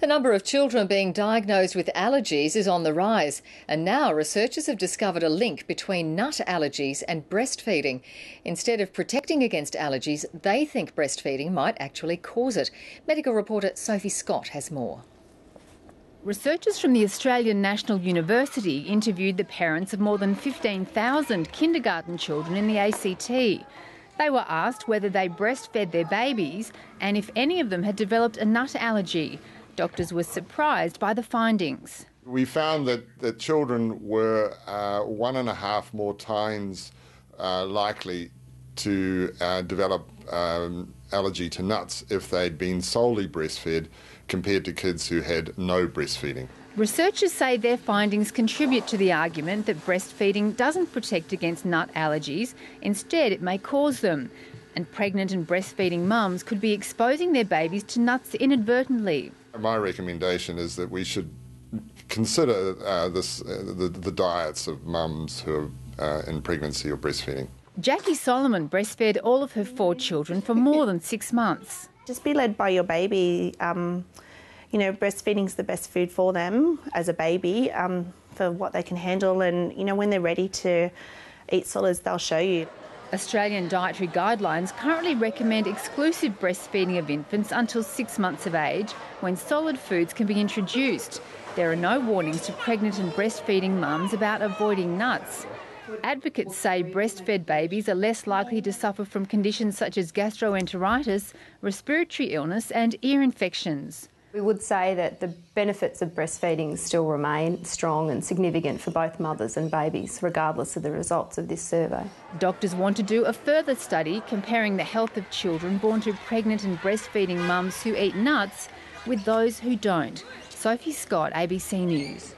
The number of children being diagnosed with allergies is on the rise, and now researchers have discovered a link between nut allergies and breastfeeding. Instead of protecting against allergies, they think breastfeeding might actually cause it. Medical reporter Sophie Scott has more. Researchers from the Australian National University interviewed the parents of more than 15,000 kindergarten children in the ACT. They were asked whether they breastfed their babies and if any of them had developed a nut allergy. Doctors were surprised by the findings. We found that children were 1.5 more times likely to develop allergy to nuts if they'd been solely breastfed compared to kids who had no breastfeeding. Researchers say their findings contribute to the argument that breastfeeding doesn't protect against nut allergies. Instead, it may cause them. And pregnant and breastfeeding mums could be exposing their babies to nuts inadvertently. My recommendation is that we should consider the diets of mums who are in pregnancy or breastfeeding. Jackie Solomon breastfed all of her 4 children for more than 6 months. Just be led by your baby. Breastfeeding's the best food for them as a baby, for what they can handle, and when they're ready to eat solids, they'll show you. Australian dietary guidelines currently recommend exclusive breastfeeding of infants until 6 months of age, when solid foods can be introduced. There are no warnings to pregnant and breastfeeding mums about avoiding nuts. Advocates say breastfed babies are less likely to suffer from conditions such as gastroenteritis, respiratory illness and ear infections. We would say that the benefits of breastfeeding still remain strong and significant for both mothers and babies, regardless of the results of this survey. Doctors want to do a further study comparing the health of children born to pregnant and breastfeeding mums who eat nuts with those who don't. Sophie Scott, ABC News.